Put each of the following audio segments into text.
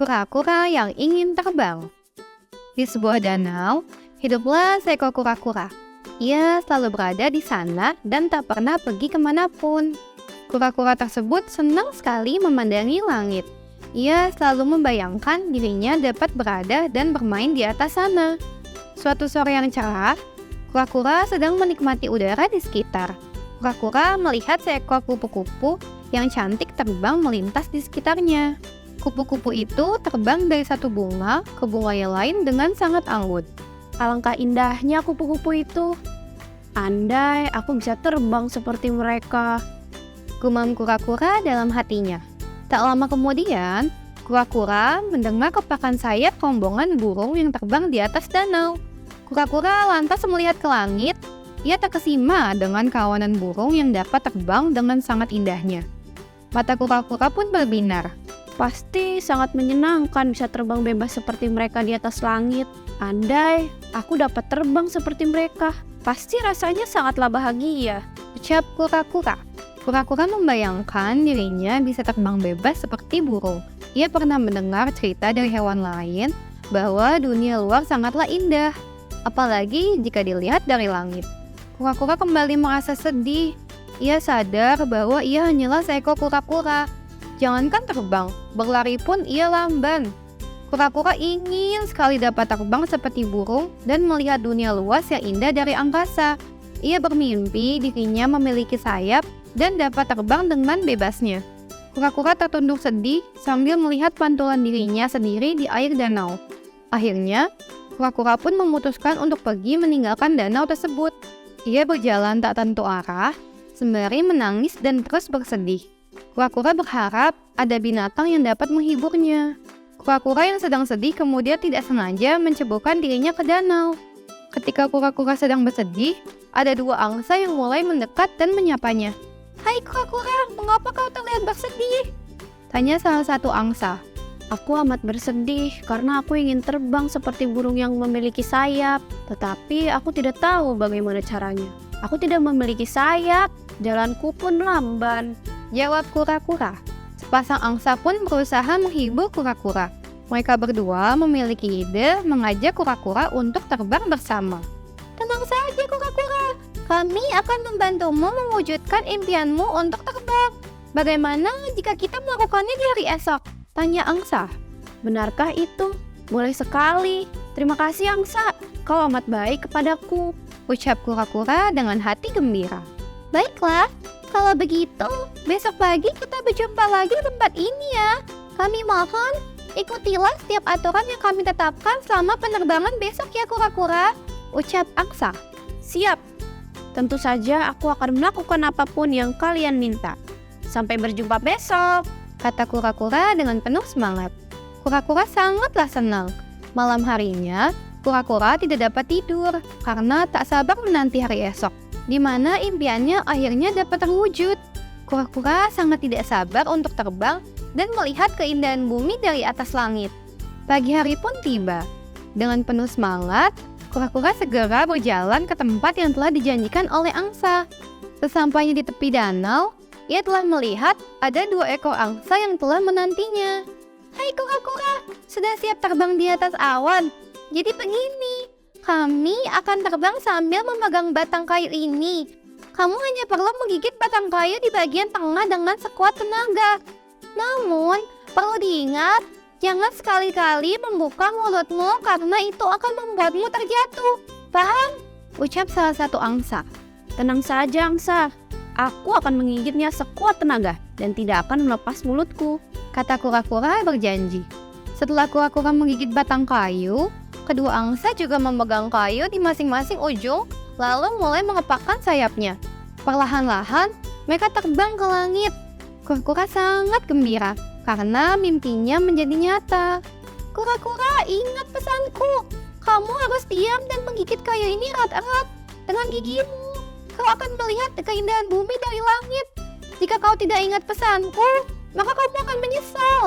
Kura-kura yang ingin terbang. Di sebuah danau, hiduplah seekor kura-kura. Ia selalu berada di sana dan tak pernah pergi kemanapun. Kura-kura tersebut senang sekali memandangi langit. Ia selalu membayangkan dirinya dapat berada dan bermain di atas sana. Suatu sore yang cerah, kura-kura sedang menikmati udara di sekitar. Kura-kura melihat seekor kupu-kupu yang cantik terbang melintas di sekitarnya. Kupu-kupu itu terbang dari satu bunga ke bunga yang lain dengan sangat anggun. Alangkah indahnya kupu-kupu itu. Andai aku bisa terbang seperti mereka. Gumam kura-kura dalam hatinya. Tak lama kemudian, kura-kura mendengar kepakan sayap rombongan burung yang terbang di atas danau. Kura-kura lantas melihat ke langit. Ia terkesima dengan kawanan burung yang dapat terbang dengan sangat indahnya. Mata kura-kura pun berbinar. Pasti sangat menyenangkan bisa terbang bebas seperti mereka di atas langit. Andai aku dapat terbang seperti mereka, pasti rasanya sangatlah bahagia. Ucap kura-kura. Kura-kura membayangkan dirinya bisa terbang bebas seperti burung. Ia pernah mendengar cerita dari hewan lain bahwa dunia luar sangatlah indah, apalagi jika dilihat dari langit. Kura-kura kembali merasa sedih. Ia sadar bahwa ia hanyalah seekor kura-kura. Jangankan terbang, berlari pun ia lamban. Kura-kura ingin sekali dapat terbang seperti burung dan melihat dunia luas yang indah dari angkasa. Ia bermimpi dirinya memiliki sayap dan dapat terbang dengan bebasnya. Kura-kura tertunduk sedih sambil melihat pantulan dirinya sendiri di air danau. Akhirnya, kura-kura pun memutuskan untuk pergi meninggalkan danau tersebut. Ia berjalan tak tentu arah, sembari menangis dan terus bersedih. Kura-kura berharap ada binatang yang dapat menghiburnya. Kura-kura yang sedang sedih kemudian tidak sengaja menceburkan dirinya ke danau. Ketika kura-kura sedang bersedih, ada dua angsa yang mulai mendekat dan menyapanya. "Hai kura-kura, mengapa kau terlihat bersedih?" tanya salah satu angsa. Aku amat bersedih karena aku ingin terbang seperti burung yang memiliki sayap. Tetapi aku tidak tahu bagaimana caranya. Aku tidak memiliki sayap, jalanku pun lamban. Jawab kura-kura. Sepasang angsa pun berusaha menghibur kura-kura. Mereka berdua memiliki ide mengajak kura-kura untuk terbang bersama. "Tenang saja kura-kura, kami akan membantumu mewujudkan impianmu untuk terbang. Bagaimana jika kita melakukannya di hari esok?" tanya angsa. Benarkah itu? Boleh sekali. Terima kasih angsa, kau amat baik kepadaku. Ucap kura-kura dengan hati gembira. Baiklah, kalau begitu, besok pagi kita berjumpa lagi di tempat ini ya. Kami mohon, ikutilah setiap aturan yang kami tetapkan selama penerbangan besok ya kura-kura. Ucap angsa. Siap. Tentu saja aku akan melakukan apapun yang kalian minta. Sampai berjumpa besok, kata kura-kura dengan penuh semangat. Kura-kura sangatlah senang. Malam harinya, kura-kura tidak dapat tidur karena tak sabar menanti hari esok, di mana impiannya akhirnya dapat terwujud. Kura-kura sangat tidak sabar untuk terbang dan melihat keindahan bumi dari atas langit. Pagi hari pun tiba. Dengan penuh semangat, kura-kura segera berjalan ke tempat yang telah dijanjikan oleh angsa. Sesampainya di tepi danau, ia telah melihat ada dua ekor angsa yang telah menantinya. "Hai kura-kura, sudah siap terbang di atas awan? Jadi begini, kami akan terbang sambil memegang batang kayu ini. Kamu hanya perlu menggigit batang kayu di bagian tengah dengan sekuat tenaga. Namun, perlu diingat, jangan sekali-kali membuka mulutmu karena itu akan membuatmu terjatuh. Paham?" ucap salah satu angsa. Tenang saja angsa, aku akan menggigitnya sekuat tenaga dan tidak akan melepas mulutku, kata kura-kura berjanji. Setelah kura-kura menggigit batang kayu, kedua angsa juga memegang kayu di masing-masing ujung, lalu mulai mengepakkan sayapnya. Perlahan-lahan, mereka terbang ke langit. Kura-kura sangat gembira karena mimpinya menjadi nyata. "Kura-kura, ingat pesanku. Kamu harus diam dan menggigit kayu ini erat-erat dengan gigimu. Kau akan melihat keindahan bumi dari langit. Jika kau tidak ingat pesanku, maka kamu akan menyesal,"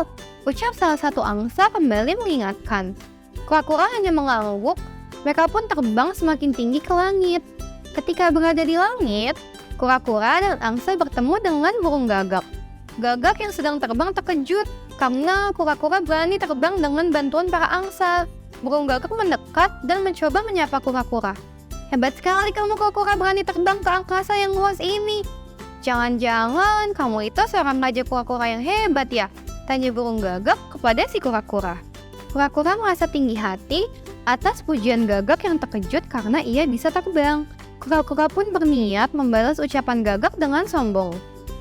ucap salah satu angsa kembali mengingatkan. Kura-kura hanya mengangguk. Mereka pun terbang semakin tinggi ke langit. Ketika berada di langit, kura-kura dan angsa bertemu dengan burung gagak. Gagak yang sedang terbang terkejut karena kura-kura berani terbang dengan bantuan para angsa. Burung gagak mendekat dan mencoba menyapa kura-kura. Hebat sekali kamu kura-kura berani terbang ke angkasa yang luas ini. Jangan-jangan kamu itu seorang raja kura-kura yang hebat ya? Tanya burung gagak kepada si kura-kura. Kura-kura merasa tinggi hati atas pujian gagak yang terkejut karena ia bisa terbang. Kura-kura pun berniat membalas ucapan gagak dengan sombong.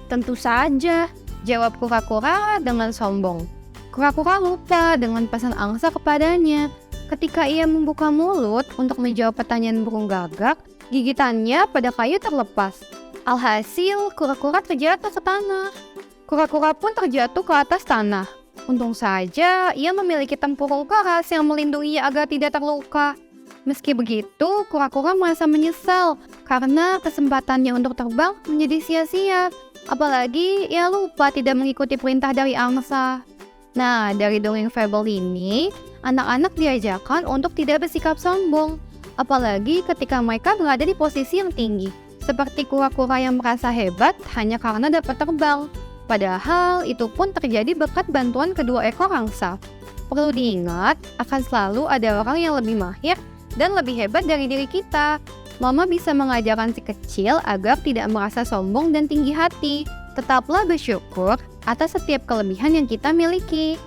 Tentu saja, jawab kura-kura dengan sombong. Kura-kura lupa dengan pesan angsa kepadanya. Ketika ia membuka mulut untuk menjawab pertanyaan burung gagak, gigitannya pada kayu terlepas. Alhasil, kura-kura terjatuh ke tanah. Kura-kura pun terjatuh ke atas tanah. Untung saja, ia memiliki tempurung keras yang melindunginya agar tidak terluka. Meski begitu, kura-kura merasa menyesal karena kesempatannya untuk terbang menjadi sia-sia. Apalagi ia lupa tidak mengikuti perintah dari angsa. Nah, dari dongeng fable ini, anak-anak diajarkan untuk tidak bersikap sombong. Apalagi ketika mereka berada di posisi yang tinggi. Seperti kura-kura yang merasa hebat hanya karena dapat terbang. Padahal itu pun terjadi berkat bantuan kedua ekor angsa. Perlu diingat, akan selalu ada orang yang lebih mahir dan lebih hebat dari diri kita. Mama bisa mengajarkan si kecil agar tidak merasa sombong dan tinggi hati. Tetaplah bersyukur atas setiap kelebihan yang kita miliki.